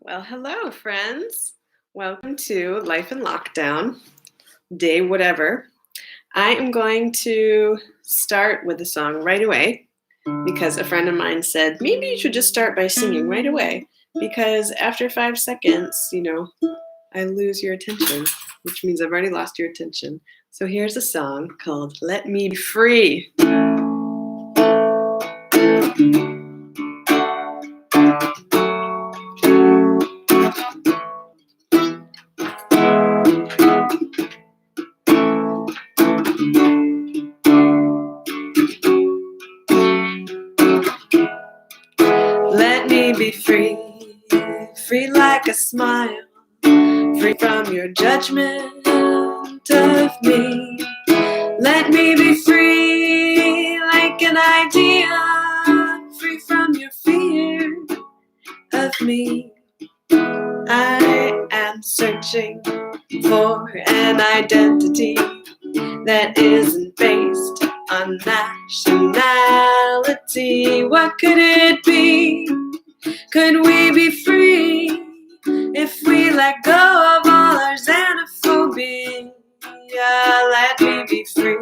Well, hello, friends. Welcome to Life in Lockdown, day whatever. I am going to start with a song right away because a friend of mine said, maybe you should just start by singing right away because after 5 seconds, I lose your attention, which means I've already lost your attention. So here's a song called Let Me Be Free. Let me be free, free like a smile, free from your judgment of me. Let me be free like an idea, free from your fear of me. I am searching for an identity that isn't based on nationality. What could it be? Could we be free if we let go of all our xenophobia? Let me be free,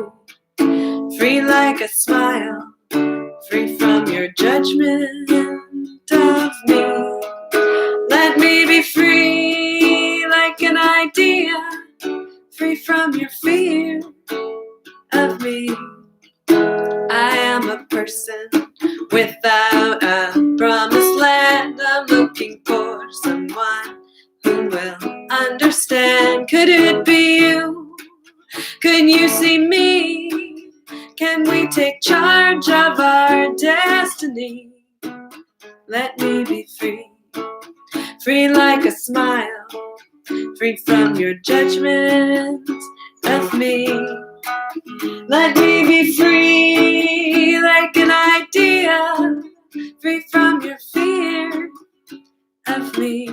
free like a smile, free from your judgment of me. Let me be free like an idea, free from your fear of me. I am a person without a promised land. I'm looking for someone who will understand. Could it be you? Can you see me? Can we take charge of our destiny? Let me be free, free like a smile, free from your judgment of me. Let me be free like an idea, free from your fear of me.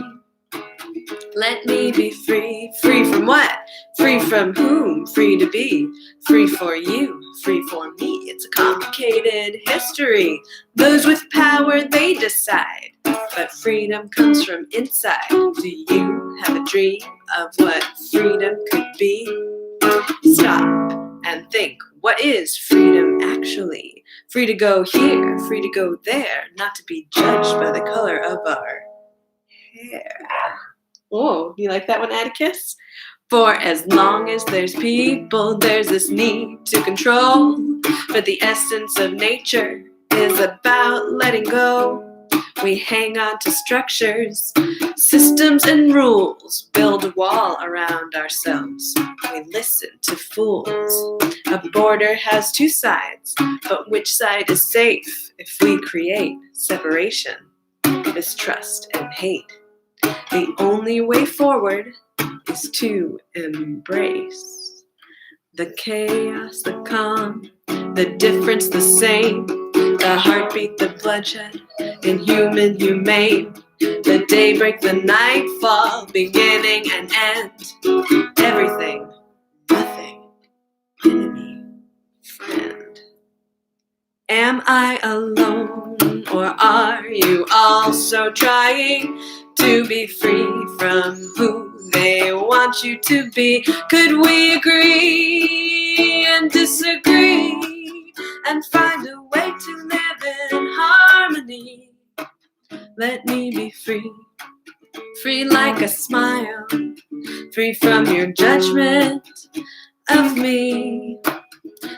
Let me be free, free from what? Free from whom? Free to be, free for you, free for me. It's a complicated history. Those with power, they decide, but freedom comes from inside. Do you have a dream of what freedom could be? Stop and think, what is freedom actually? Free to go here, free to go there, not to be judged by the color of our hair. Oh, you like that one, Atticus? For as long as there's people, there's this need to control. But the essence of nature is about letting go. We hang on to structures, systems, and rules, build a wall around ourselves. We listen to fools. A border has two sides, but which side is safe if we create separation, mistrust, and hate? The only way forward is to embrace the chaos, the calm, the difference, the same, the heartbeat, the bloodshed, inhuman, humane, the daybreak, the nightfall, beginning and end, everything, nothing, enemy, friend. Am I alone, or are you also trying to be free from who they want you to be? Could we agree and disagree and find a way to live in harmony? Let me be free, free like a smile, free from your judgment of me.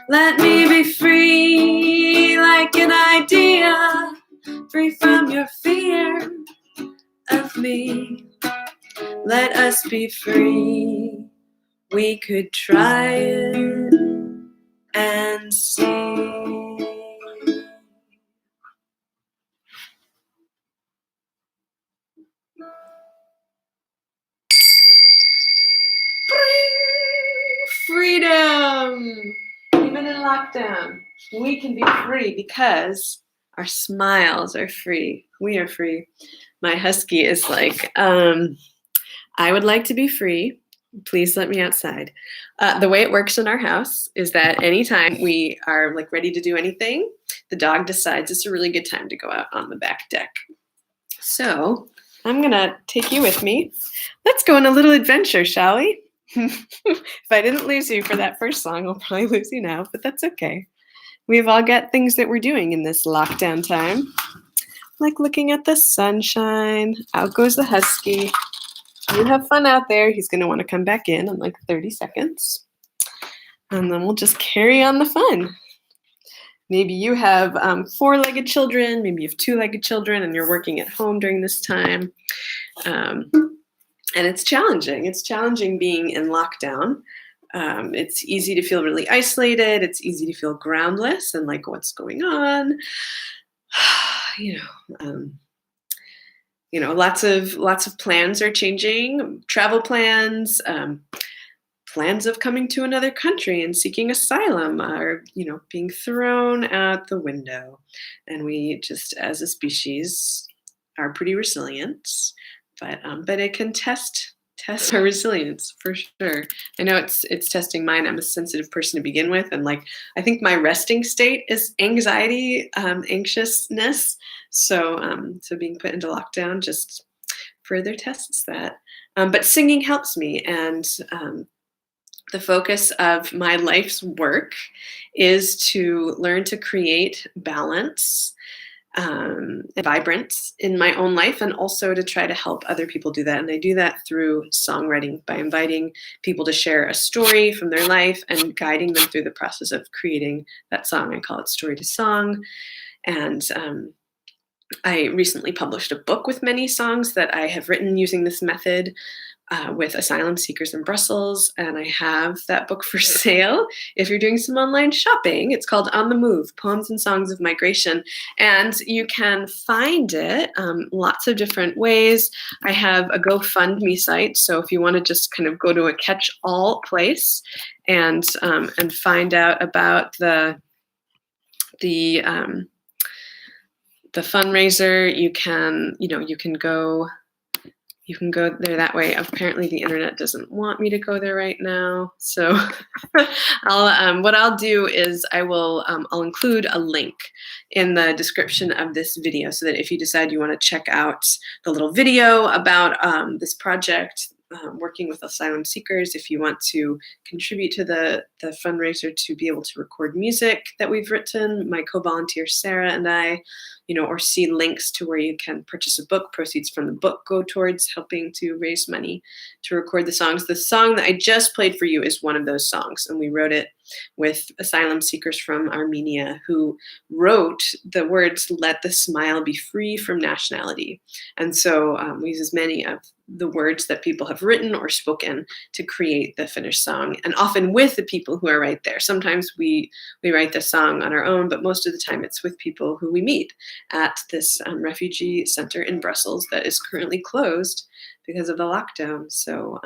Let me be free like an idea, free from your fear of me. Let us be free. We could try it and see. Freedom! Even in lockdown, we can be free because our smiles are free. We are free. My husky is like, I would like to be free. Please let me outside. The way it works in our house is that anytime we are like ready to do anything, the dog decides it's a really good time to go out on the back deck. So I'm going to take you with me. Let's go on a little adventure, shall we? If I didn't lose you for that first song, I'll probably lose you now, but that's okay. We've all got things that we're doing in this lockdown time, like looking at the sunshine. Out goes the husky. You have fun out there. He's going to want to come back in like 30 seconds. And then we'll just carry on the fun. Maybe you have 4-legged children, maybe you have 2-legged children, and you're working at home during this time. And it's challenging. It's challenging being in lockdown. It's easy to feel really isolated. It's easy to feel groundless and like, what's going on? Lots of plans are changing. Travel plans. Plans of coming to another country and seeking asylum are, being thrown out the window. And we just, as a species, are pretty resilient. But it can test our resilience for sure. I know it's testing mine. I'm a sensitive person to begin with, and I think my resting state is anxiety, anxiousness. So being put into lockdown just further tests that. But singing helps me, and the focus of my life's work is to learn to create balance and vibrance in my own life, and also to try to help other people do that. And I do that through songwriting, by inviting people to share a story from their life and guiding them through the process of creating that song. I call it Story to Song. And I recently published a book with many songs that I have written using this method with asylum seekers in Brussels, and I have that book for sale if you're doing some online shopping. It's called On the Move, Poems and Songs of Migration, and you can find it lots of different ways. I have a GoFundMe site, so if you want to just kind of go to a catch-all place and find out about the fundraiser, you can go there that way. Apparently the internet doesn't want me to go there right now. So what I'll do is I'll include a link in the description of this video, so that if you decide you want to check out the little video about this project, working with asylum seekers, if you want to contribute to the fundraiser to be able to record music that we've written, my co-volunteer Sarah and I, or see links to where you can purchase a book. Proceeds from the book go towards helping to raise money to record the songs. The song that I just played for you is one of those songs, and we wrote it with asylum seekers from Armenia who wrote the words, "Let the smile be free from nationality." And so we use as many of the words that people have written or spoken to create the finished song, and often with the people who are right there. Sometimes we write the song on our own, but most of the time it's with people who we meet at this refugee center in Brussels that is currently closed because of the lockdown. So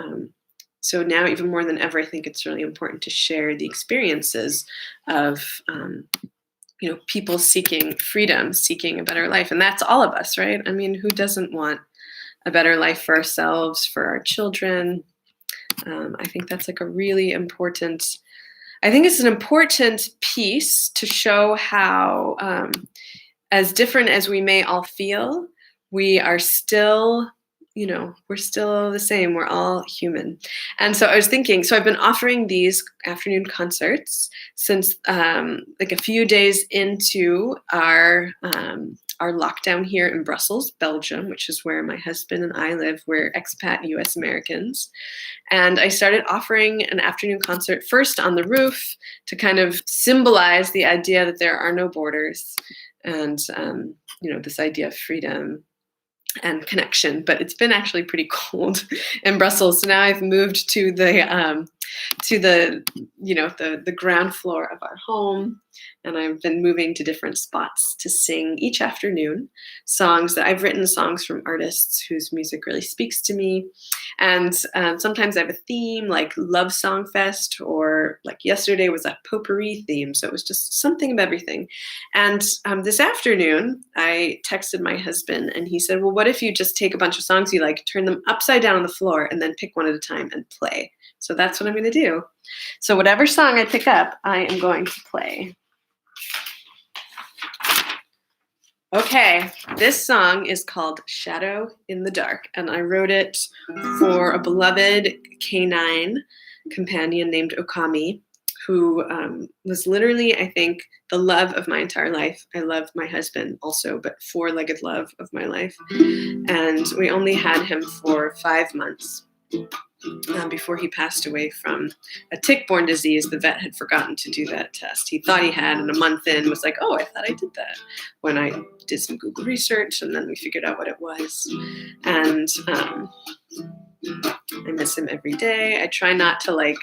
now, even more than ever, I think it's really important to share the experiences of people seeking freedom, seeking a better life. And that's all of us, right? I mean, who doesn't want a better life for ourselves, for our children? I think that's like a really important, I think it's an important piece to show how, as different as we may all feel, we are still, we're still the same. We're all human. And so I was thinking, so I've been offering these afternoon concerts since like a few days into our lockdown here in Brussels, Belgium, which is where my husband and I live. We're expat US Americans. And I started offering an afternoon concert first on the roof to kind of symbolize the idea that there are no borders and, this idea of freedom and connection. But it's been actually pretty cold in Brussels. So now I've moved to the ground floor of our home, and I've been moving to different spots to sing each afternoon songs that I've written, songs from artists whose music really speaks to me. And sometimes I have a theme like Love Song Fest, or like yesterday was a potpourri theme. So it was just something of everything. And this afternoon I texted my husband and he said, well, what if you just take a bunch of songs you like, turn them upside down on the floor, and then pick one at a time and play? So that's what I'm going to do. So whatever song I pick up, I am going to play. Okay, this song is called Shadow in the Dark, and I wrote it for a beloved canine companion named Okami, who was literally, I think, the love of my entire life. I love my husband also, but four-legged love of my life. And we only had him for 5 months. Before he passed away from a tick-borne disease. The vet had forgotten to do that test. He thought he had, and a month in was like, oh, I thought I did that. When I did some Google research, and then we figured out what it was. And I miss him every day. I try not to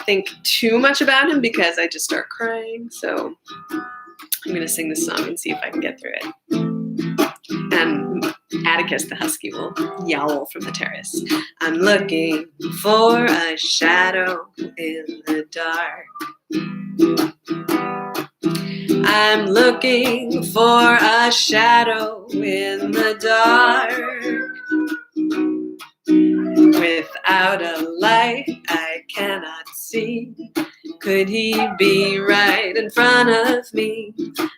think too much about him because I just start crying. So I'm going to sing this song and see if I can get through it. And Atticus the husky will yowl from the terrace. I'm looking for a shadow in the dark. I'm looking for a shadow in the dark. Without a light I cannot see. Could he be right in front of me?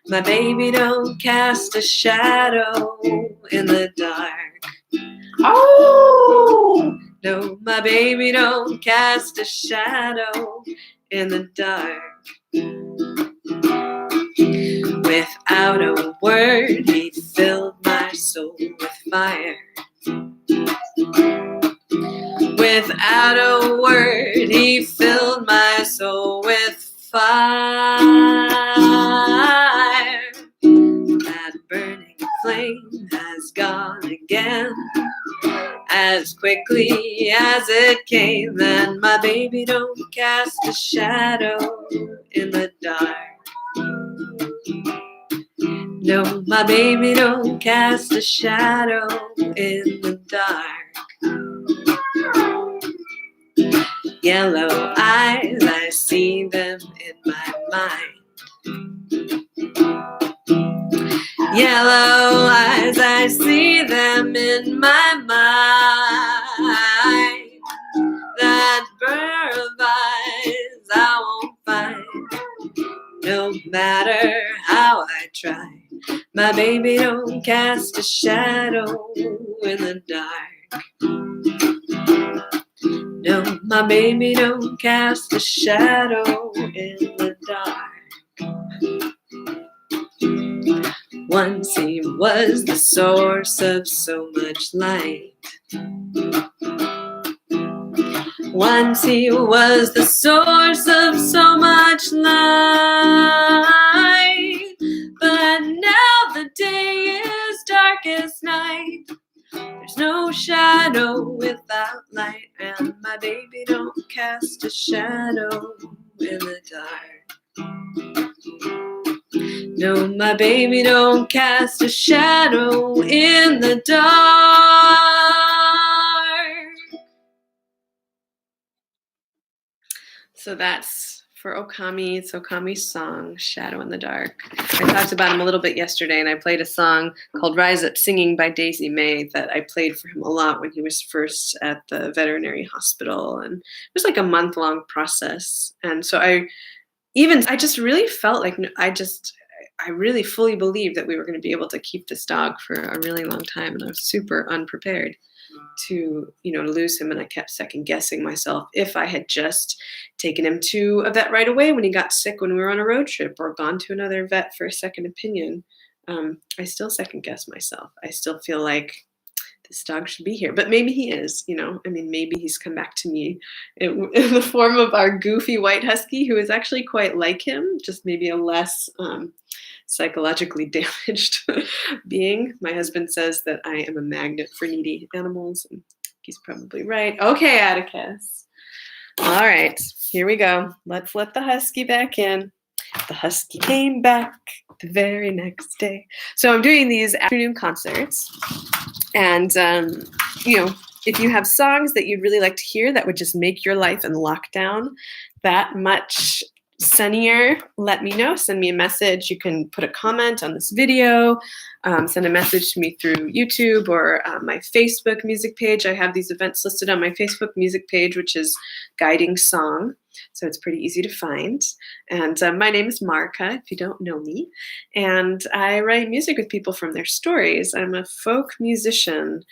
My baby don't cast a shadow in the dark. Oh! No, my baby don't cast a shadow in the dark. Without a word, he filled my soul with fire. Without a word, he filled my soul with fire. That burning flame has gone again, as quickly as it came. And my baby don't cast a shadow in the dark. No, my baby don't cast a shadow in the dark. Yellow eyes, I see them in my mind. Yellow eyes, I see them in my mind. That pair of eyes I won't find, no matter how I try. My baby don't cast a shadow in the dark. No, my baby don't cast a shadow in the dark. Once he was the source of so much light. Once he was the source of so much light. But now the day is dark as night. There's no shadow without light, and my baby don't cast a shadow in the dark. No, my baby don't cast a shadow in the dark. So that's for Okami. It's Okami's song, Shadow in the Dark. I talked about him a little bit yesterday, and I played a song called Rise Up Singing by Daisy May that I played for him a lot when he was first at the veterinary hospital. And it was like a month-long process. And so I just really felt like I really fully believed that we were going to be able to keep this dog for a really long time. And I was super unprepared to lose him, and I kept second guessing myself if I had just taken him to a vet right away when he got sick when we were on a road trip, or gone to another vet for a second opinion. I still second guess myself. I still feel like this dog should be here, but maybe he is. Maybe he's come back to me in the form of our goofy white husky, who is actually quite like him, just maybe a less psychologically damaged being. My husband says that I am a magnet for needy animals, and he's probably right. Okay, Atticus. All right, here we go. Let's let the husky back in. The husky came back the very next day. So I'm doing these afternoon concerts, and if you have songs that you'd really like to hear that would just make your life in lockdown that much sunnier, let me know. Send me a message. You can put a comment on this video, send a message to me through YouTube or my Facebook music page. I have these events listed on my Facebook music page, which is Guiding Song. So it's pretty easy to find. And my name is Marka, if you don't know me. And I write music with people from their stories. I'm a folk musician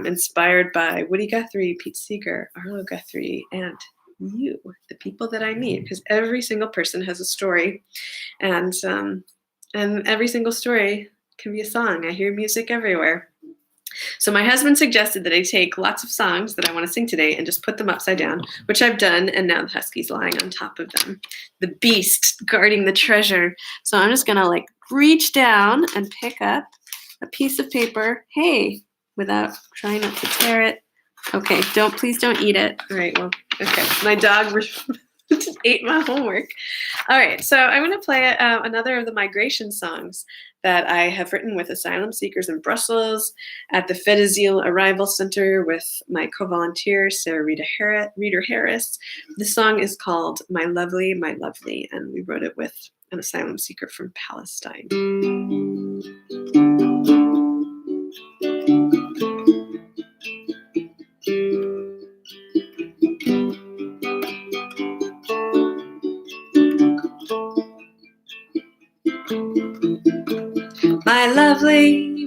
inspired by Woody Guthrie, Pete Seeger, Arlo Guthrie, and you, the people that I meet, because every single person has a story, and every single story can be a song. I hear music everywhere. So my husband suggested that I take lots of songs that I want to sing today and just put them upside down, which I've done, and now the husky's lying on top of them. The beast guarding the treasure. So I'm just gonna like reach down and pick up a piece of paper. Hey, without trying not to tear it. Okay, please don't eat it. All right, well, okay. My dog just ate my homework. All right, so I'm going to play another of the migration songs that I have written with asylum seekers in Brussels at the Fedazil Arrival Center with my co-volunteer, Sarah Reeder Harris. The song is called My Lovely, and we wrote it with an asylum seeker from Palestine.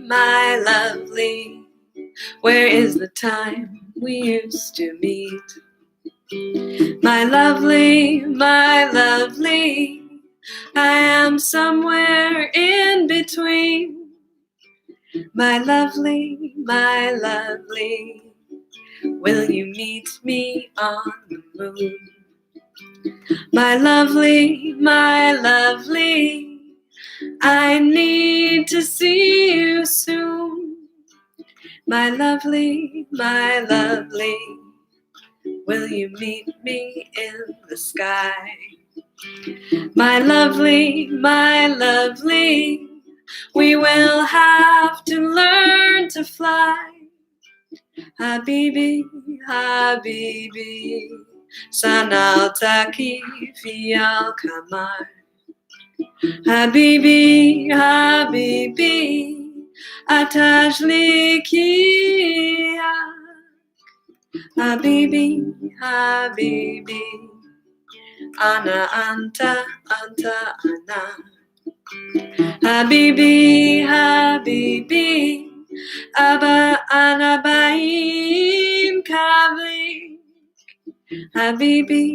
My lovely, where is the time we used to meet? My lovely, I am somewhere in between. My lovely, will you meet me on the moon? My lovely, I need to see you soon. My lovely, will you meet me in the sky? My lovely, we will have to learn to fly. Habibi, sanaltaki fi al-kamar. Habibi, atajlikiya. Habibi, ana anta ana. Habibi, aba ana baim kabli. Habibi,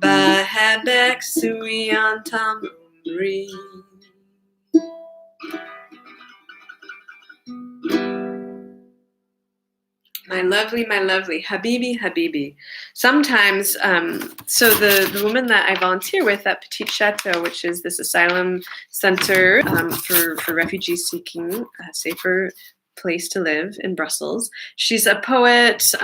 Bahabek Suyan Tamri. My lovely, Habibi. Sometimes, so the woman that I volunteer with at Petit Chateau, which is this asylum center for refugees seeking a safer place to live in Brussels. She's a poet,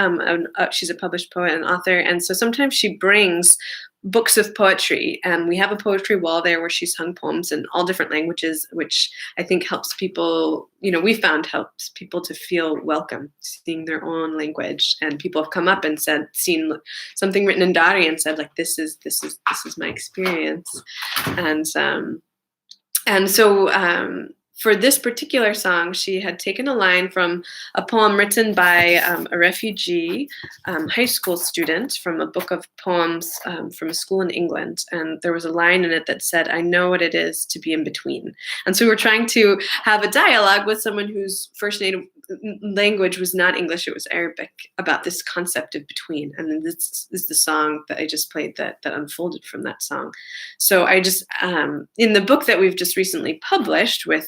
she's a published poet and author, and so sometimes she brings books of poetry, and we have a poetry wall there where she's hung poems in all different languages, which I think helps people, we found helps people to feel welcome, seeing their own language. And people have come up and seen something written in Dari and said, like, this is my experience. And so for this particular song, she had taken a line from a poem written by a refugee high school student from a book of poems from a school in England. And there was a line in it that said, I know what it is to be in between. And so we were trying to have a dialogue with someone whose first native language was not English, it was Arabic, about this concept of between. And then this is the song that I just played that unfolded from that song. So I just, in the book that we've just recently published with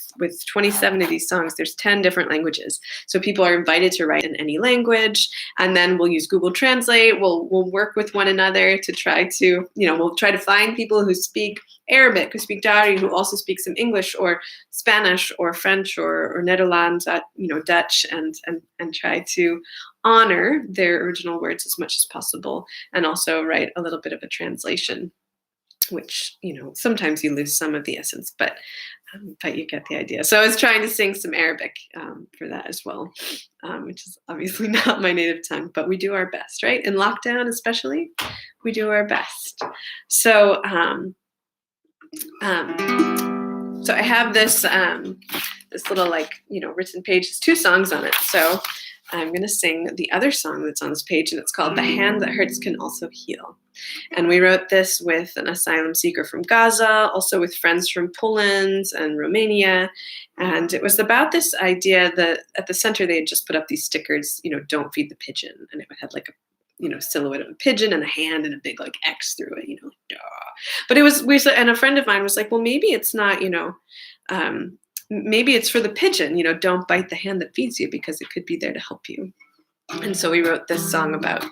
27 of these songs, there's 10 different languages. So people are invited to write in any language, and then we'll use Google Translate. We'll work with one another to try to, we'll try to find people who speak Arabic, who speak Dari, who also speak some English or Spanish or French or Netherlands, Dutch, and try to honor their original words as much as possible, and also write a little bit of a translation. which, sometimes you lose some of the essence, but you get the idea. So I was trying to sing some Arabic for that as well, which is obviously not my native tongue, but we do our best, right? In lockdown, especially, we do our best. So, so I have this this little written page. There's 2 songs on it. So I'm going to sing the other song that's on this page, and it's called "The Hand That Hurts Can Also Heal." And we wrote this with an asylum seeker from Gaza, also with friends from Poland and Romania. And it was about this idea that at the center they had just put up these stickers, "Don't feed the pigeon," and it had like a silhouette of a pigeon and a hand and a big X through it, duh. But it was and a friend of mine was like, well, maybe it's not, maybe it's for the pigeon, don't bite the hand that feeds you, because it could be there to help you. And so we wrote this song about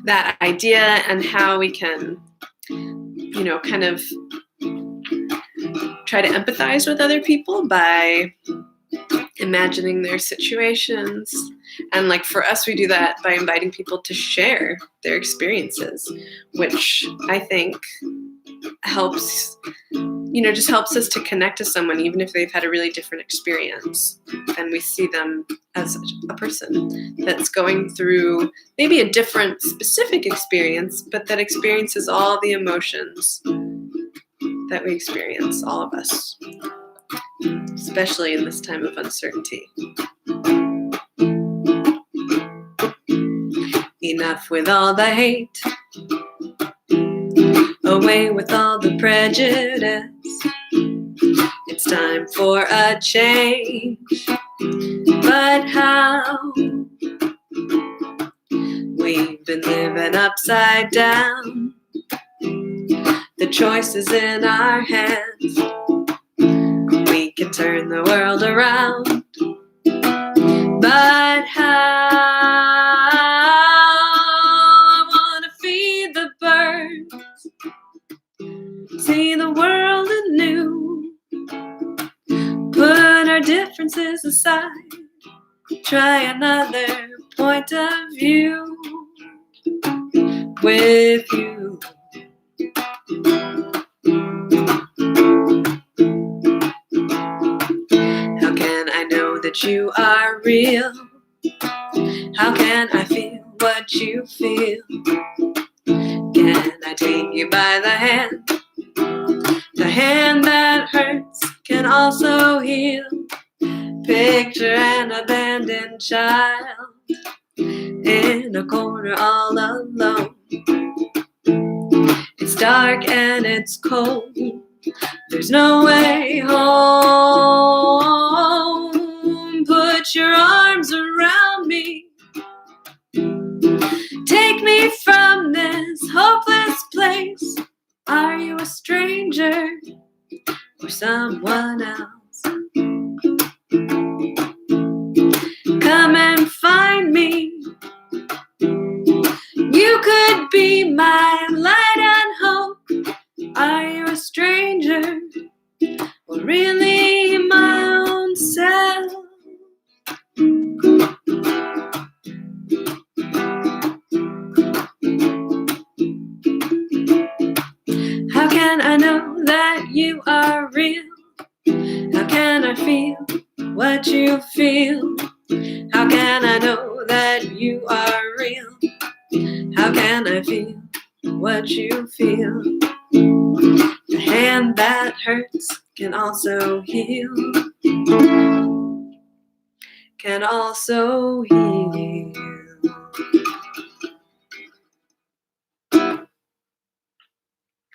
that idea and how we can, kind of try to empathize with other people by imagining their situations. And for us, we do that by inviting people to share their experiences, which I think helps, just helps us to connect to someone, even if they've had a really different experience. And we see them as a person that's going through maybe a different specific experience, but that experiences all the emotions that we experience, all of us, especially in this time of uncertainty. Enough with all the hate, away with all the prejudice. It's time for a change, but how? We've been living upside down. The choice is in our hands. We can turn the world around, but how? I want to feed the birds, see the world anew, put our differences aside, try another point of view with you. How can I know that you are real? How can I feel what you feel? Can I take you by the hand? The hand that hurts can also heal. Picture an abandoned child in a corner all alone. It's dark and it's cold. There's no way home. Put your arms around me. Take me from this hopeless place. Are you a stranger or someone else? Come and find me. You could be my light and hope. Are you a stranger or really my own self? How can I know that you are real? How can I feel what you feel? How can I know that you are real? How can I feel what you feel? The hand that hurts can also heal. Can also heal.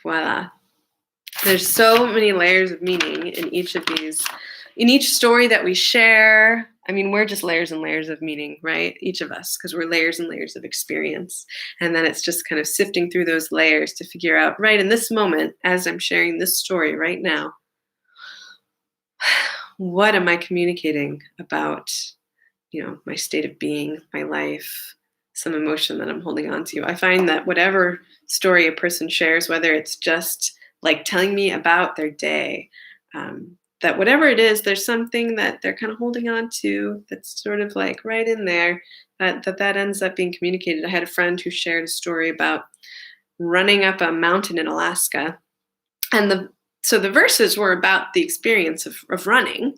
Voila. There's so many layers of meaning in each of these. In each story that we share, I mean, we're just layers and layers of meaning, right? Each of us, because we're layers and layers of experience. And then it's just kind of sifting through those layers to figure out, right in this moment, as I'm sharing this story right now, what am I communicating about, my state of being, my life, some emotion that I'm holding on to. I find that whatever story a person shares, whether it's just like telling me about their day, that whatever it is, there's something that they're kind of holding on to that's sort of like right in there that ends up being communicated. I had a friend who shared a story about running up a mountain in Alaska, So the verses were about the experience of running,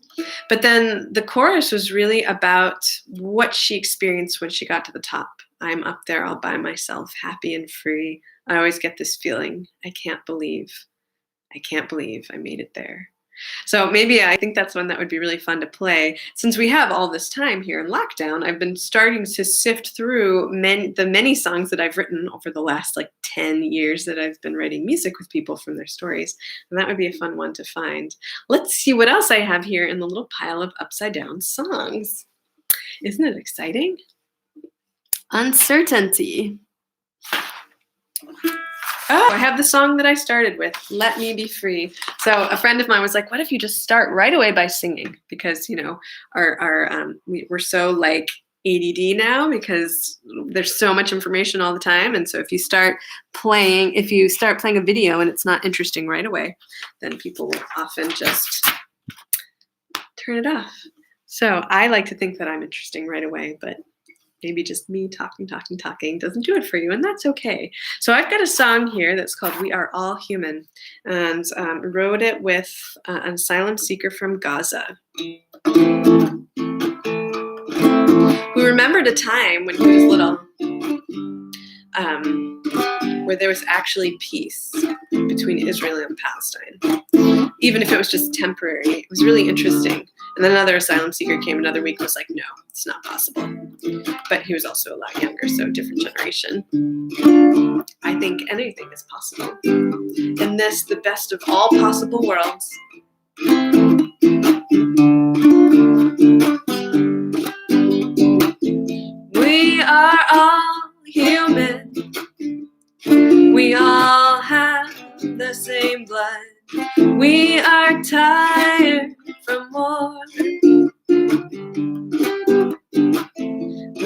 but then the chorus was really about what she experienced when she got to the top. I'm up there all by myself, happy and free. I always get this feeling, I can't believe I made it there. So maybe I think that's one that would be really fun to play. Since we have all this time here in lockdown, I've been starting to sift through the many songs that I've written over the last 10 years that I've been writing music with people from their stories. And that would be a fun one to find. Let's see what else I have here in the little pile of upside down songs. Isn't it exciting? Uncertainty. Oh, I have the song that I started with, Let Me Be Free. So a friend of mine was like, what if you just start right away by singing? Because, we're so ADD now because there's so much information all the time. And so if you start playing a video and it's not interesting right away, then people will often just turn it off. So I like to think that I'm interesting right away, but maybe just me talking doesn't do it for you, and that's okay. So I've got a song here that's called We Are All Human, and wrote it with an asylum seeker from Gaza who remembered a time when he was little where there was actually peace between Israel and Palestine, even if it was just temporary. It was really interesting. And then another asylum seeker came another week and was like, no, it's not possible. But he was also a lot younger, so different generation. I think anything is possible. In this, the best of all possible worlds. We are all human. We all have the same blood. We are tired from war.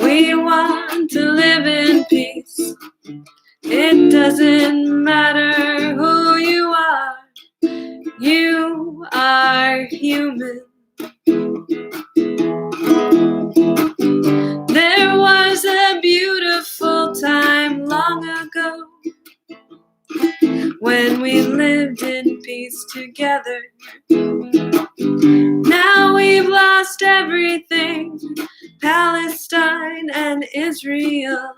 We want to live in peace. It doesn't matter who you are. You are human. There was a beautiful time long ago when we lived in peace together. Now we've lost everything, Palestine and Israel.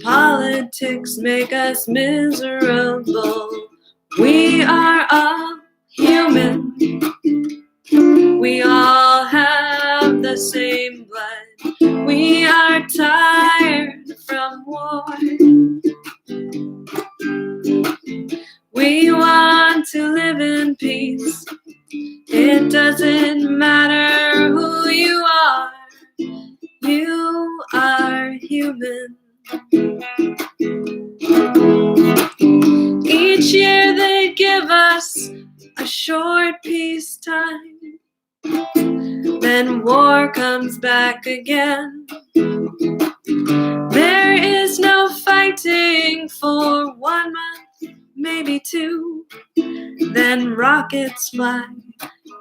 Politics make us miserable. We are all human. We all have the same blood. We are tired from war. We want to live in peace. It doesn't matter who you are. You are human. Each year they give us a short peacetime. Then war comes back again. There is no fighting for 1 month, maybe 2. Then rockets fly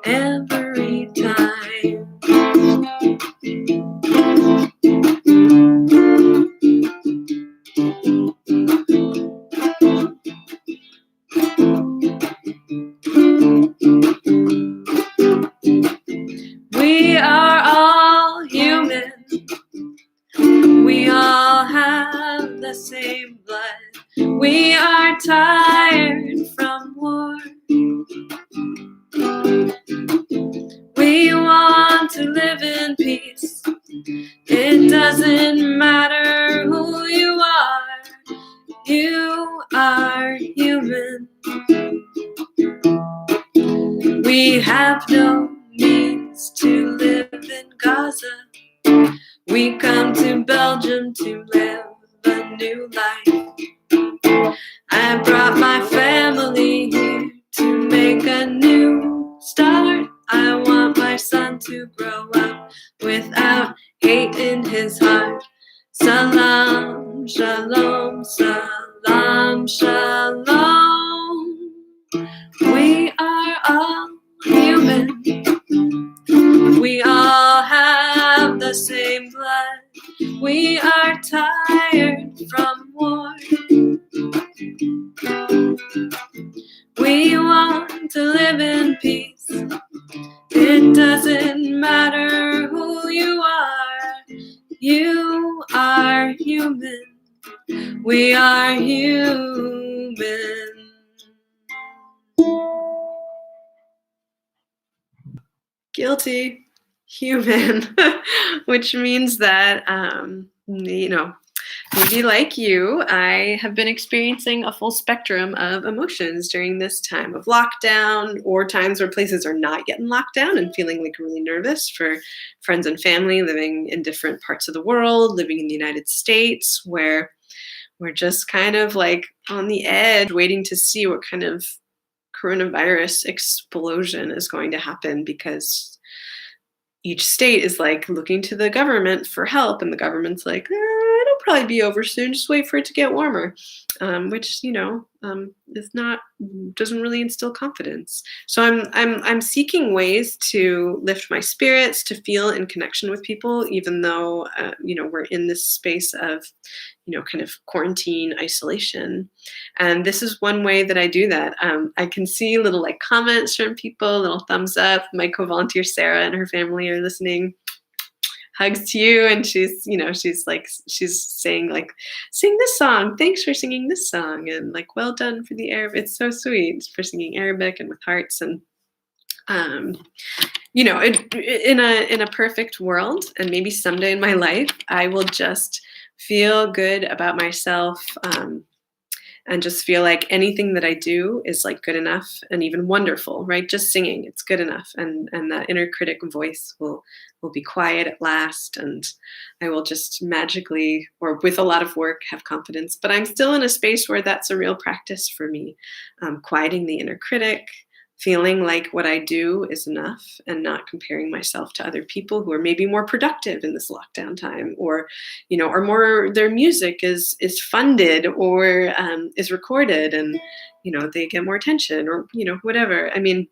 every time. We are all human. We all have the same blood. We are tired from war. We want to live in peace. It doesn't matter who you are. You are human. We have no means to live in Gaza. We come to Belgium to live a new life. I brought my family here to make a new start. I want my son to grow up without hate in his heart. Salam, shalom, salam, shalom. We are all human. We all have the same blood. We are tired from war. We doesn't matter who you are human. We are human. Guilty. Human. Which means that, maybe like you, I have been experiencing a full spectrum of emotions during this time of lockdown, or times where places are not yet in lockdown and feeling like really nervous for friends and family living in different parts of the world, living in the United States, where we're just kind of like on the edge, waiting to see what kind of coronavirus explosion is going to happen, because each state is like looking to the government for help, and the government's like, it'll probably be over soon, just wait for it to get warmer, which is not, doesn't really instill confidence. So I'm seeking ways to lift my spirits, to feel in connection with people, even though we're in this space of kind of quarantine isolation. And this is one way that I do that. I can see little like comments from people, little thumbs up. My co-volunteer Sarah and her family are listening. Hugs to you. And she's saying like, sing this song. Thanks for singing this song. And like, well done for the Arabic. It's so sweet for singing Arabic and with hearts. And in a perfect world, and maybe someday in my life, I will just feel good about myself, and just feel like anything that I do is like good enough and even wonderful, right? Just singing, it's good enough. And that inner critic voice will be quiet at last, and I will just magically, or with a lot of work, have confidence. But I'm still in a space where that's a real practice for me, quieting the inner critic, feeling like what I do is enough, and not comparing myself to other people who are maybe more productive in this lockdown time, or more, their music is funded, or is recorded, and they get more attention, or whatever. I mean,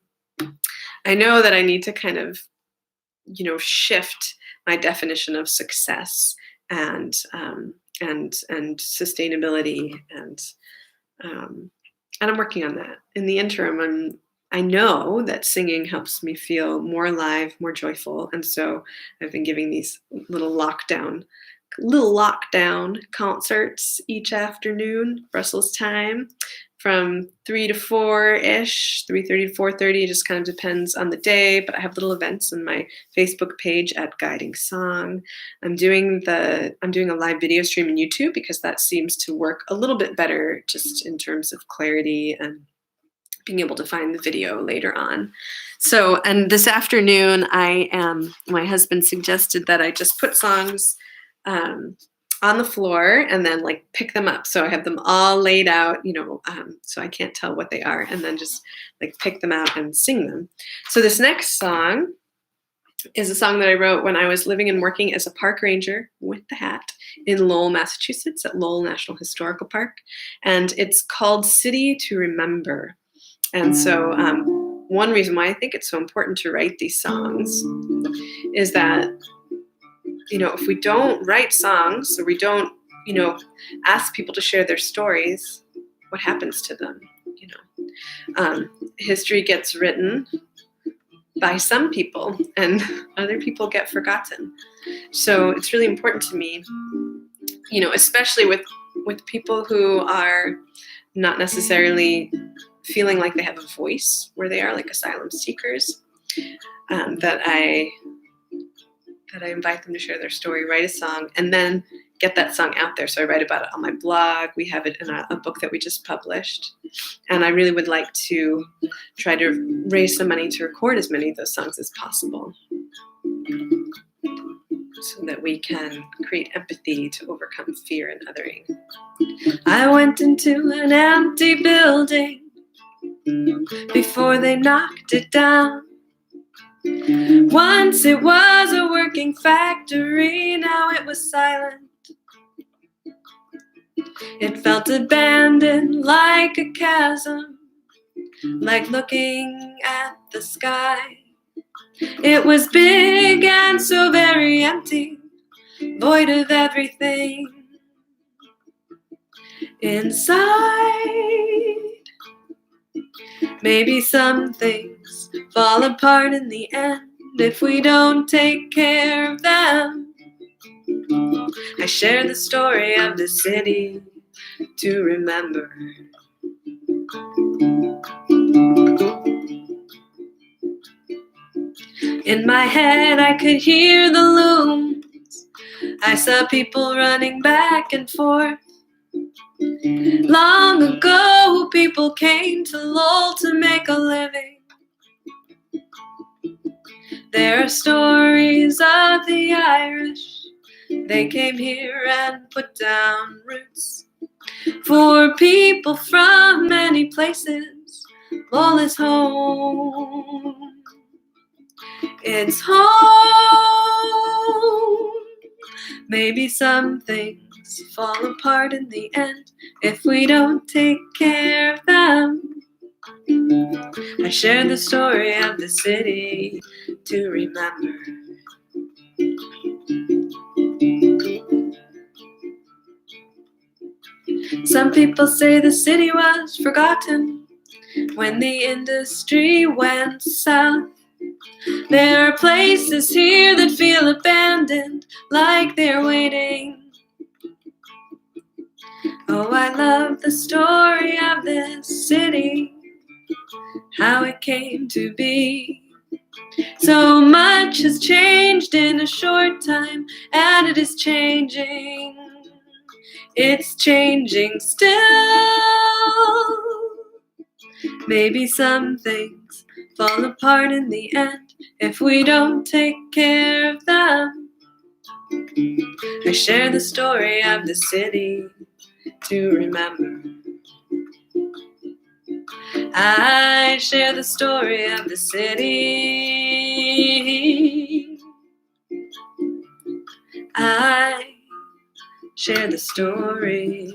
I know that I need to kind of shift my definition of success and sustainability, and I'm working on that. In the interim, I know that singing helps me feel more alive, more joyful. And so I've been giving these little lockdown concerts each afternoon, Brussels time, from 3 to 4-ish, 3:30 to 4:30. It just kind of depends on the day, but I have little events on my Facebook page at Guiding Song. I'm doing a live video stream on YouTube, because that seems to work a little bit better just in terms of clarity and being able to find the video later on. So, and this afternoon, my husband suggested that I just put songs on the floor and then like pick them up. So I have them all laid out, so I can't tell what they are, and then just like pick them out and sing them. So this next song is a song that I wrote when I was living and working as a park ranger with the hat in Lowell, Massachusetts, at Lowell National Historical Park. And it's called City to Remember. And so one reason why I think it's so important to write these songs is that, if we don't write songs, or we don't, ask people to share their stories, what happens to them? History gets written by some people, and other people get forgotten. So it's really important to me, especially with people who are not necessarily feeling like they have a voice where they are, like asylum seekers, that I invite them to share their story, write a song, and then get that song out there. So I write about it on my blog. We have it in a book that we just published. And I really would like to try to raise some money to record as many of those songs as possible, so that we can create empathy to overcome fear and othering. I went into an empty building before they knocked it down. Once it was a working factory, now it was silent. It felt abandoned, like a chasm, like looking at the sky. It was big and so very empty, void of everything inside. Maybe some things fall apart in the end, if we don't take care of them. I share the story of the city to remember. In my head I could hear the looms. I saw people running back and forth. Long ago people came to Lowell to make a living. There are stories of the Irish. They came here and put down roots. For people from many places, Lowell is home. It's home. Maybe some things fall apart in the end if we don't take care of them. I share the story of the city to remember. Some people say the city was forgotten when the industry went south. There are places here that feel abandoned, like they're waiting. Oh, I love the story of this city, how it came to be. So much has changed in a short time, and it is changing. It's changing still. Maybe some things fall apart in the end if we don't take care of them. I share the story of the city to remember. I share the story of the city. I share the story.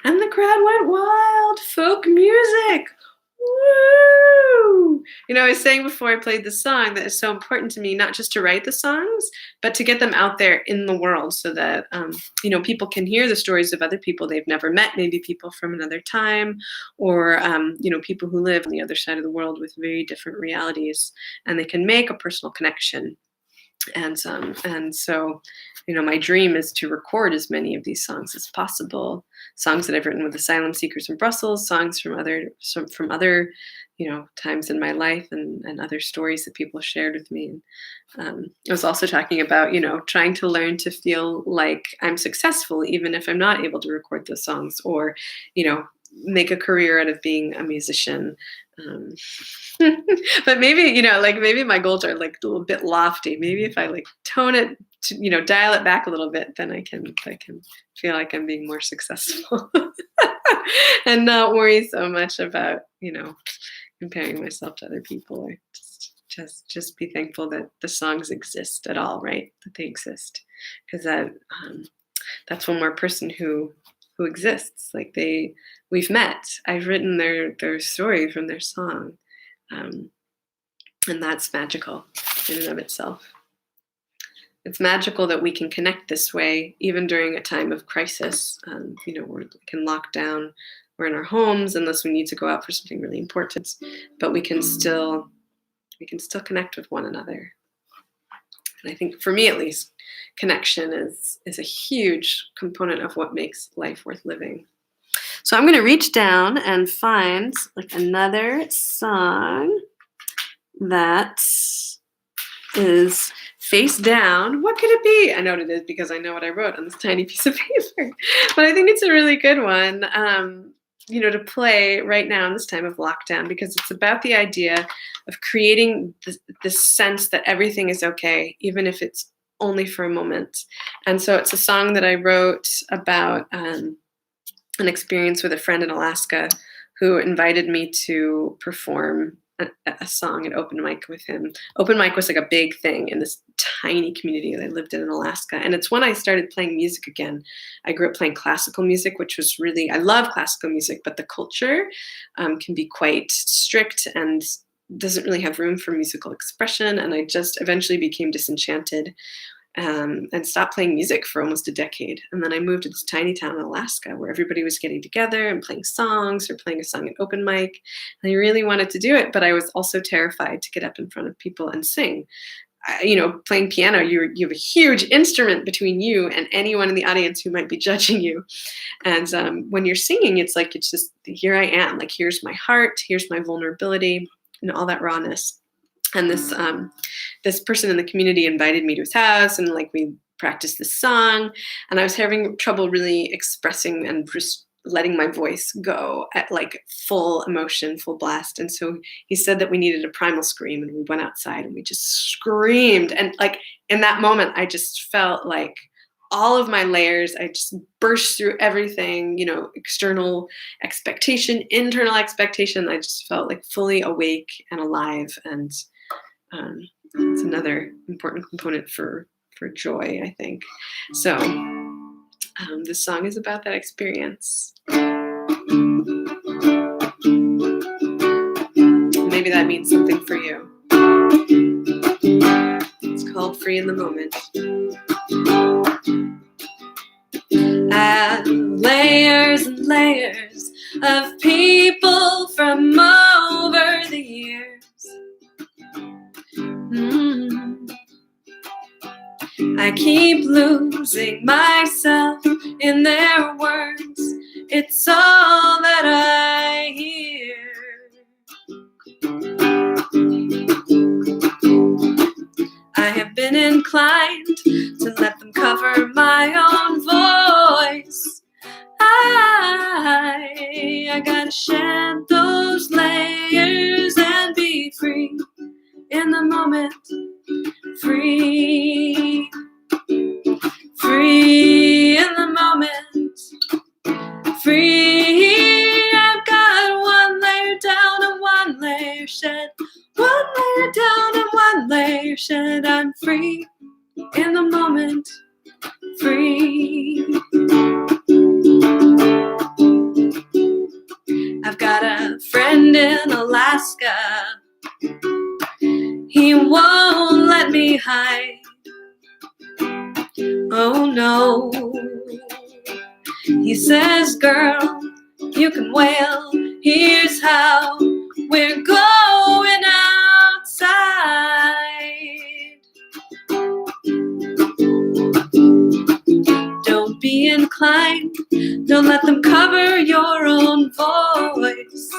And the crowd went wild. Folk music. Woo! You know, I was saying before I played the song that it's so important to me not just to write the songs, but to get them out there in the world so that, people can hear the stories of other people they've never met, maybe people from another time, or, people who live on the other side of the world with very different realities, and they can make a personal connection. And so, my dream is to record as many of these songs as possible. Songs that I've written with Asylum Seekers in Brussels, songs from other times in my life, and other stories that people shared with me. And I was also talking about, trying to learn to feel like I'm successful, even if I'm not able to record those songs, or, make a career out of being a musician. But maybe, maybe my goals are like a little bit lofty. Maybe if I tone it, dial it back a little bit, then I can feel like I'm being more successful and not worry so much about, comparing myself to other people, or just be thankful that the songs exist at all, right? That they exist, because that's one more person who exists. We've met. I've written their story from their song, and that's magical in and of itself. It's magical that we can connect this way, even during a time of crisis. We can lock down. We're in our homes unless we need to go out for something really important, but we can still connect with one another. And I think, for me at least, connection is a huge component of what makes life worth living. So I'm going to reach down and find another song that is face down. What could it be? I know what it is because I know what I wrote on this tiny piece of paper. But I think it's a really good one, to play right now in this time of lockdown, because it's about the idea of creating this sense that everything is okay, even if it's only for a moment. And so it's a song that I wrote about an experience with a friend in Alaska who invited me to perform a song at open mic with him. Open mic was a big thing in this tiny community that I lived in Alaska. And it's when I started playing music again. I grew up playing classical music, which was I love classical music, but the culture can be quite strict and doesn't really have room for musical expression. And I just eventually became disenchanted and stopped playing music for almost a decade. And then I moved to this tiny town in Alaska where everybody was getting together and playing songs or playing a song at open mic. And I really wanted to do it, but I was also terrified to get up in front of people and sing. Playing piano, you have a huge instrument between you and anyone in the audience who might be judging you. And when you're singing, it's just, here I am. Like, here's my heart, here's my vulnerability, and all that rawness. And this person in the community invited me to his house, and we practiced this song, and I was having trouble really expressing and just letting my voice go at full emotion, full blast. And so he said that we needed a primal scream, and we went outside and we just screamed. And in that moment, I just felt like all of my layers, I just burst through everything, external expectation, internal expectation. I just felt fully awake and alive. And it's another important component for joy, I think. So this song is about that experience. Maybe that means something for you. It's called Free in the Moment. And layers and layers of people from over the years. I keep losing myself in their words. It's all that I hear. I have been inclined to let them cover my own voice. I gotta shed those layers and be free in the moment. Free in the moment. Free, I've got one layer down and one layer shed. One layer down and one layer shed. I'm free in the moment. Free. I've got a friend in Alaska. He won't let me hide. Oh no. He says, girl, you can wail. Here's how we're going outside. Don't be inclined. Don't let them cover your own voice.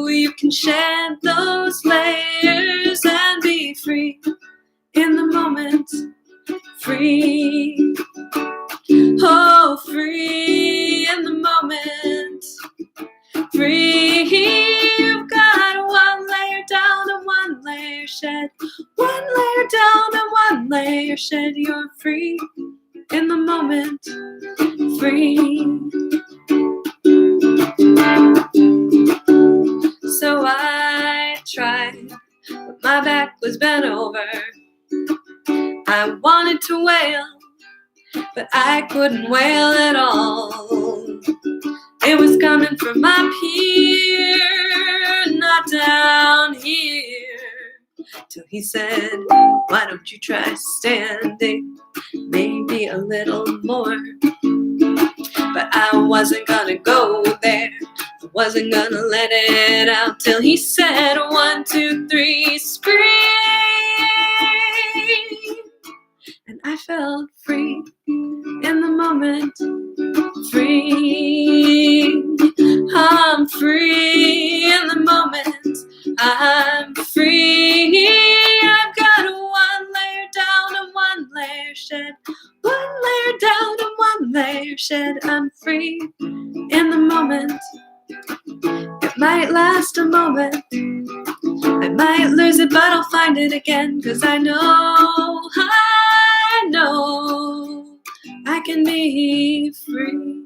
You can shed those layers and be free in the moment. Free. Oh, free in the moment. Free. You've got one layer down and one layer shed. One layer down and one layer shed. You're free in the moment. Free. So I tried, but my back was bent over. I wanted to wail, but I couldn't wail at all. It was coming from up here, not down here. Till he said, why don't you try standing, maybe a little more. But I wasn't gonna go there. I wasn't gonna let it out till he said 1, 2, 3, scream. And I felt free in the moment. Free. I'm free in the moment. I'm free. I've got one layer down and one layer shed. One layer down and one layer shed. I'm free in the moment. It might last a moment. I might lose it, but I'll find it again. 'Cause I know I can be free.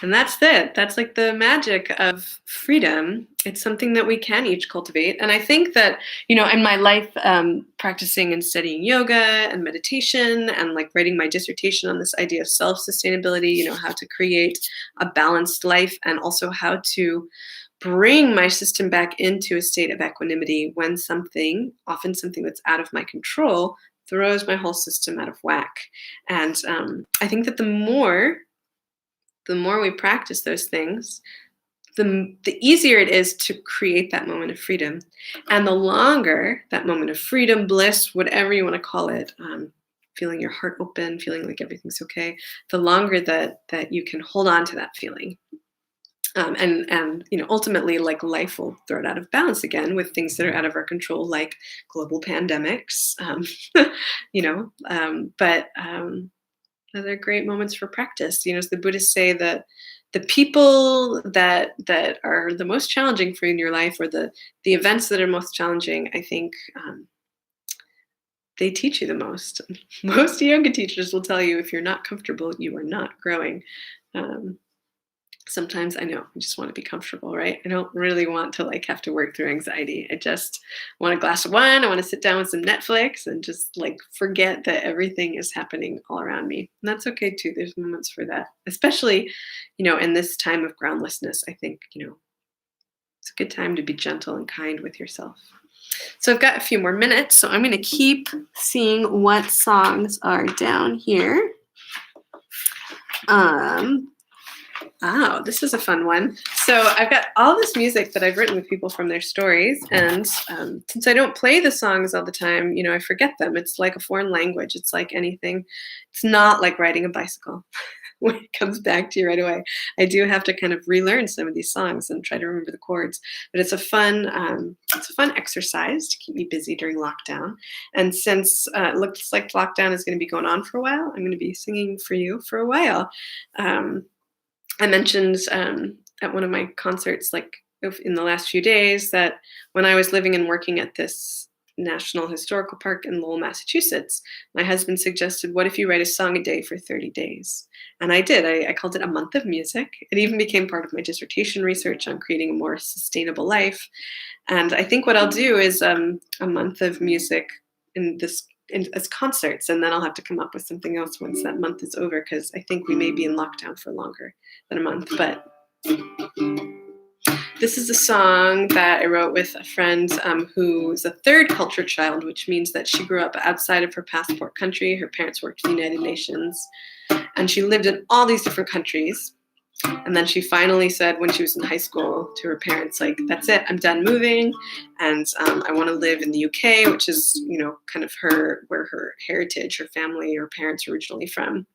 And that's it. That's like the magic of freedom. It's something that we can each cultivate. And I think that, in my life, practicing and studying yoga and meditation and writing my dissertation on this idea of self-sustainability, how to create a balanced life and also how to bring my system back into a state of equanimity when often something that's out of my control, throws my whole system out of whack. And I think that the more we practice those things, the easier it is to create that moment of freedom. And the longer that moment of freedom, bliss, whatever you want to call it, feeling your heart open, feeling like everything's okay, the longer that you can hold on to that feeling. And ultimately, like, life will throw it out of balance again with things that are out of our control, like global pandemics. But they're great moments for practice. As the Buddhists say, that the people that are the most challenging for you in your life, or the events that are most challenging, I think they teach you the most. Most yoga teachers will tell you, if you're not comfortable, you are not growing. Sometimes I just want to be comfortable, right? I don't really want to have to work through anxiety. I just want a glass of wine. I want to sit down with some Netflix and just forget that everything is happening all around me. And that's okay too. There's moments for that, especially, in this time of groundlessness. I think, it's a good time to be gentle and kind with yourself. So I've got a few more minutes, so I'm going to keep seeing what songs are down here. Oh, this is a fun one. So I've got all this music that I've written with people from their stories. And since I don't play the songs all the time, I forget them. It's like a foreign language. It's like anything. It's not like riding a bicycle when it comes back to you right away. I do have to kind of relearn some of these songs and try to remember the chords. But it's a fun exercise to keep me busy during lockdown. And since it looks like lockdown is going to be going on for a while, I'm going to be singing for you for a while. I mentioned at one of my concerts, in the last few days, that when I was living and working at this National Historical Park in Lowell, Massachusetts, my husband suggested, what if you write a song a day for 30 days? And I did. I called it A Month of Music. It even became part of my dissertation research on creating a more sustainable life. And I think what I'll do is a month of music as concerts, and then I'll have to come up with something else once that month is over, because I think we may be in lockdown for longer than a month. But this is a song that I wrote with a friend who's a third culture child, which means that she grew up outside of her passport country. Her parents worked for the United Nations, and she lived in all these different countries. And then she finally said, when she was in high school, to her parents, that's it, I'm done moving, and I want to live in the UK, which is, kind of where her heritage, her family, her parents are originally from.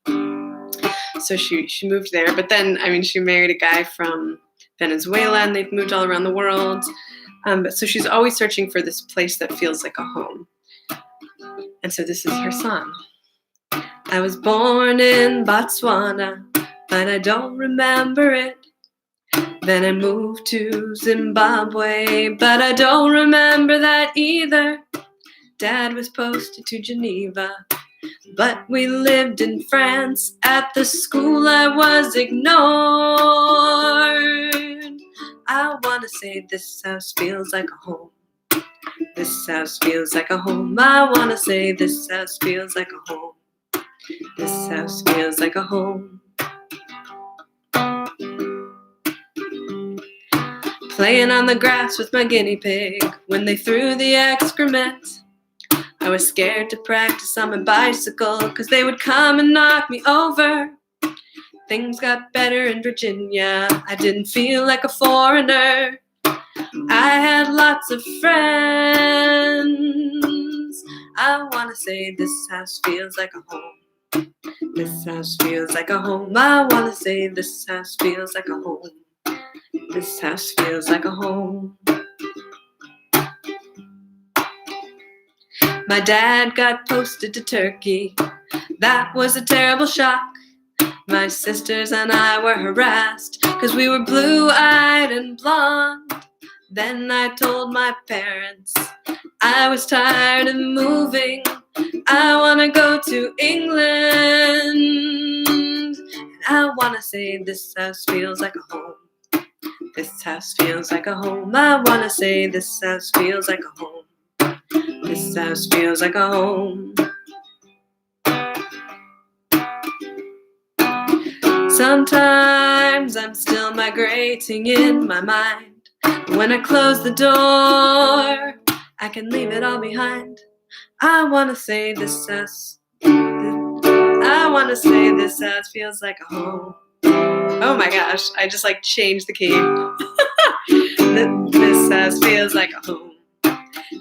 So she moved there. But then, she married a guy from Venezuela, and they've moved all around the world. So she's always searching for this place that feels like a home. And so this is her song. I was born in Botswana, but I don't remember it. Then I moved to Zimbabwe, but I don't remember that either. Dad was posted to Geneva, but we lived in France. At the school I was ignored. I want to say this house feels like a home. This house feels like a home. I want to say this house feels like a home. This house feels like a home. Playing on the grass with my guinea pig when they threw the excrement. I was scared to practice on my bicycle, 'cause they would come and knock me over. Things got better in Virginia. I didn't feel like a foreigner. I had lots of friends. I want to say this house feels like a home. This house feels like a home. I want to say this house feels like a home. This house feels like a home. My dad got posted to Turkey. That was a terrible shock. My sisters and I were harassed 'cause we were blue-eyed and blonde. Then I told my parents I was tired of moving. I want to go to England. I want to say this house feels like a home. This house feels like a home. I want to say this house feels like a home. This house feels like a home. Sometimes I'm still migrating in my mind. When I close the door, I can leave it all behind. I wanna say this house. I wanna say this house feels like a home. Oh my gosh, I just like changed the key. This house feels like a home.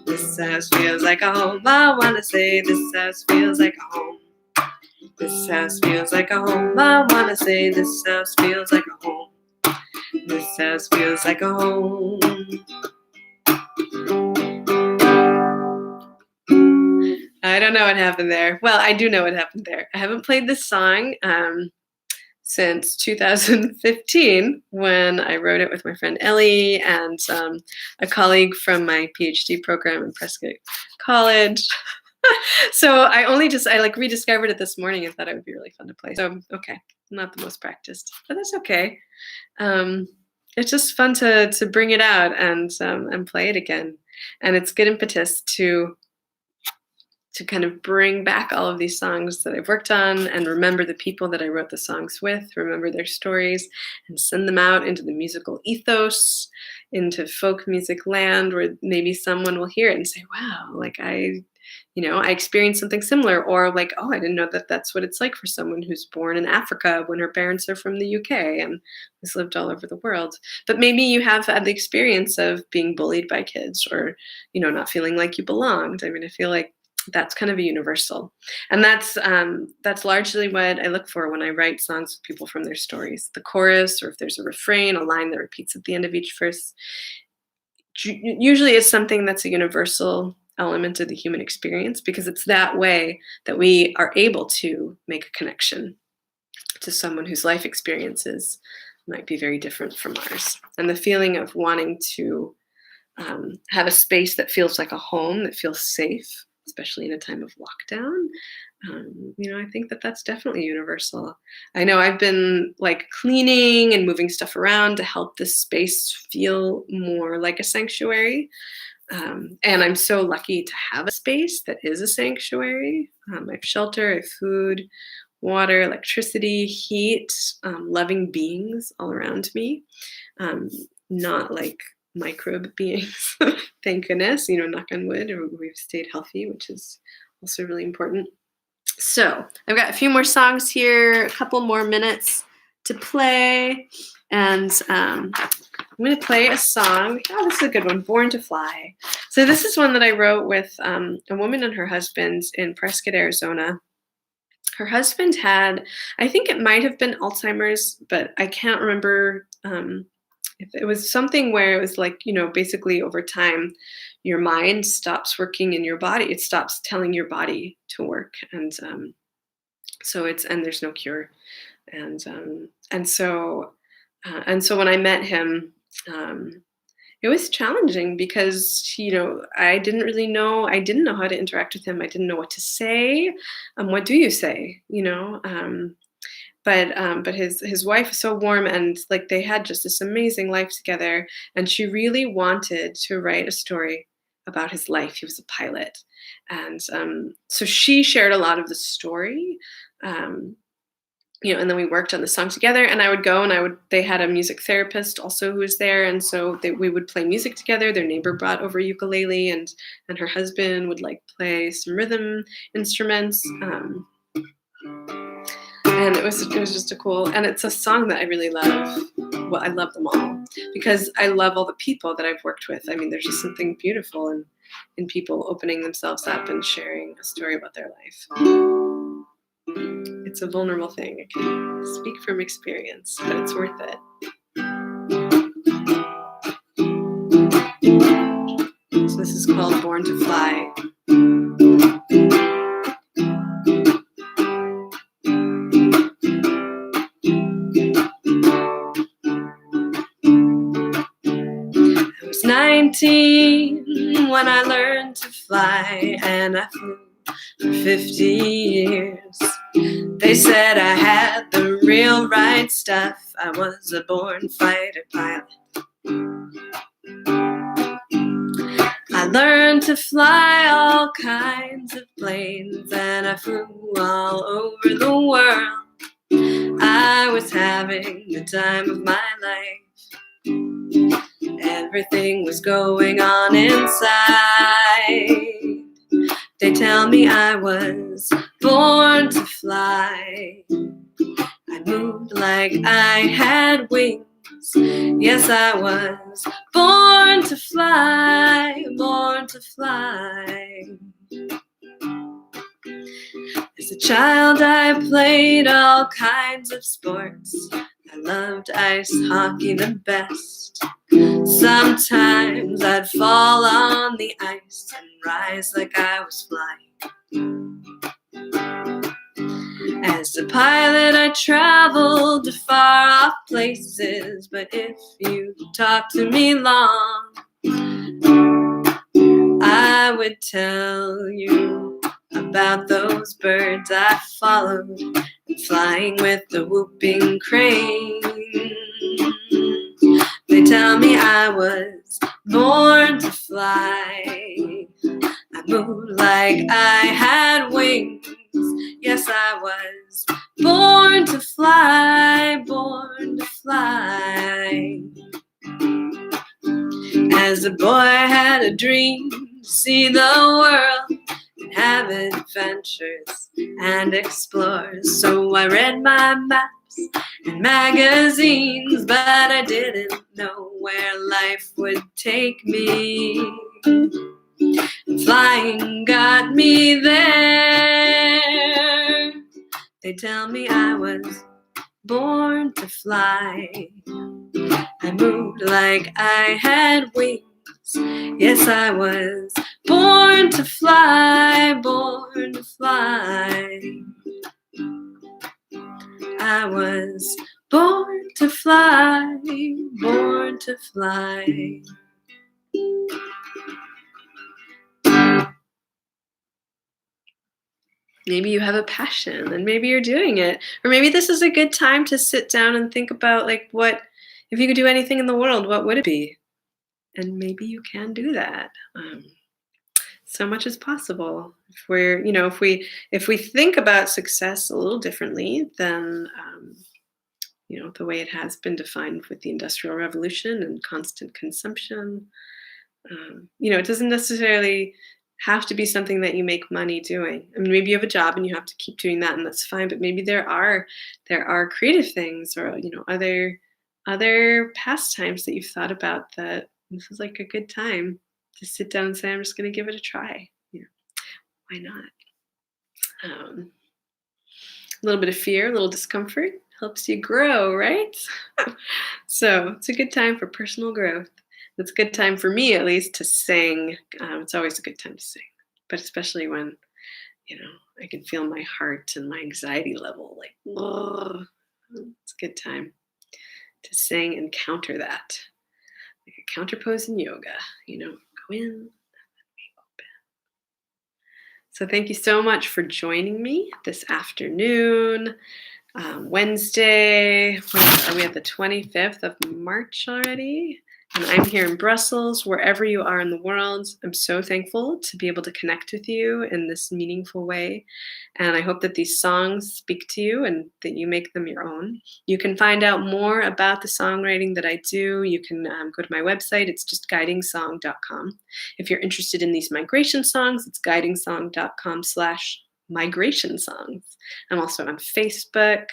This house feels like a home. I wanna say this house feels like a home. This house feels like a home. I wanna say this house feels like a home. This house feels like a home. I don't know what happened there. Well, I do know what happened there. I haven't played this song since 2015 when I wrote it with my friend Ellie and a colleague from my PhD program in Prescott College. So I like rediscovered it this morning and thought it would be really fun to play. So okay, not the most practiced, but that's okay. It's just fun to bring it out and play it again, and it's good impetus to kind of bring back all of these songs that I've worked on and remember the people that I wrote the songs with, remember their stories, and send them out into the musical ethos, into folk music land, where maybe someone will hear it and say, wow, like I experienced something similar, or like, oh, I didn't know that that's what it's like for someone who's born in Africa when her parents are from the UK and has lived all over the world. But maybe you have had the experience of being bullied by kids, or, not feeling like you belonged. I mean, I feel like that's kind of a universal, and that's largely what I look for when I write songs with people from their stories. The chorus, or if there's a refrain, a line that repeats at the end of each verse, usually is something that's a universal element of the human experience, because it's that way that we are able to make a connection to someone whose life experiences might be very different from ours. And the feeling of wanting to have a space that feels like a home, that feels safe, especially in a time of lockdown. I think that that's definitely universal. I know I've been like cleaning and moving stuff around to help this space feel more like a sanctuary. And I'm so lucky to have a space that is a sanctuary. I have shelter, I have food, water, electricity, heat, loving beings all around me. Not like microbe beings, thank goodness, knock on wood, or we've stayed healthy, which is also really important. So I've got a few more songs here, a couple more minutes to play, and I'm going to play a song. Oh, this is a good one, Born to Fly. So this is one that I wrote with a woman and her husband in Prescott, Arizona. Her husband had, I think it might have been Alzheimer's, but I can't remember if it was something where it was like, basically over time, your mind stops working in your body. It stops telling your body to work. And and there's no cure. And so when I met him, it was challenging because, I didn't really know. I didn't know how to interact with him. I didn't know what to say. What do you say? But his wife is so warm, and like they had just this amazing life together. And she really wanted to write a story about his life. He was a pilot, and so she shared a lot of the story. And then we worked on the song together, and I would go and they had a music therapist also who was there. And so we would play music together. Their neighbor brought over ukulele, and her husband would like play some rhythm instruments. And it was just and it's a song that I really love. Well, I love them all because I love all the people that I've worked with. I mean, there's just something beautiful in people opening themselves up and sharing a story about their life. It's a vulnerable thing. I can speak from experience, but it's worth it. So this is called Born to Fly. I was 19 when I learned to fly, and I flew for 50 years. They said I had the real right stuff. I was a born fighter pilot. I learned to fly all kinds of planes, and I flew all over the world. I was having the time of my life. everything was going on inside. They tell me I was born to fly. I moved like I had wings. Yes, I was born to fly, born to fly. As a child, I played all kinds of sports. I loved ice hockey the best. Sometimes I'd fall on the ice and rise like I was flying. As a pilot, I traveled to far-off places, but if you talk to me long, I would tell you about those birds I followed, flying with the whooping crane. They tell me I was born to fly. I moved like I had wings. Yes, I was born to fly, born to fly. As a boy, I had a dream to see the world and have adventures and explore. So I read my maps and magazines, but I didn't know where life would take me. Flying got me there. They tell me I was born to fly. I moved like I had wings. Yes, I was born to fly, born to fly. I was born to fly, born to fly. Maybe you have a passion and maybe you're doing it. Or maybe this is a good time to sit down and think about, like, what, if you could do anything in the world, what would it be? And maybe you can do that. So much is possible if we're, if we think about success a little differently than, the way it has been defined with the Industrial Revolution and constant consumption. It doesn't necessarily have to be something that you make money doing. I mean, maybe you have a job and you have to keep doing that, and that's fine. But maybe there are creative things, or other pastimes that you've thought about, that this is like a good time to sit down and say, I'm just going to give it a try. Why not? A little bit of fear, a little discomfort helps you grow, right? So it's a good time for personal growth. It's a good time for me, at least, to sing. It's always a good time to sing, but especially when, I can feel my heart and my anxiety level, like, whoa. It's a good time to sing and counter that. Like a counter pose in yoga, go in and be open. So thank you so much for joining me this afternoon. Wednesday, are we at the 25th of March already? And I'm here in Brussels, wherever you are in the world. I'm so thankful to be able to connect with you in this meaningful way. And I hope that these songs speak to you and that you make them your own. You can find out more about the songwriting that I do. You can go to my website. It's just guidingsong.com. If you're interested in these migration songs, it's guidingsong.com/migration songs. I'm also on Facebook,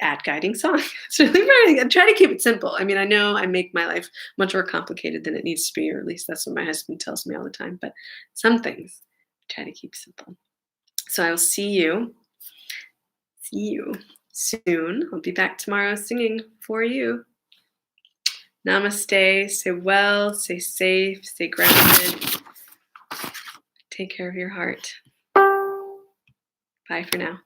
at Guiding Song. It's really very, I try to keep it simple. I mean, I know I make my life much more complicated than it needs to be, or at least that's what my husband tells me all the time. But some things I try to keep simple. So I will see you soon. I'll be back tomorrow singing for you. Namaste. Stay well, stay safe, stay grounded. Take care of your heart. Bye for now.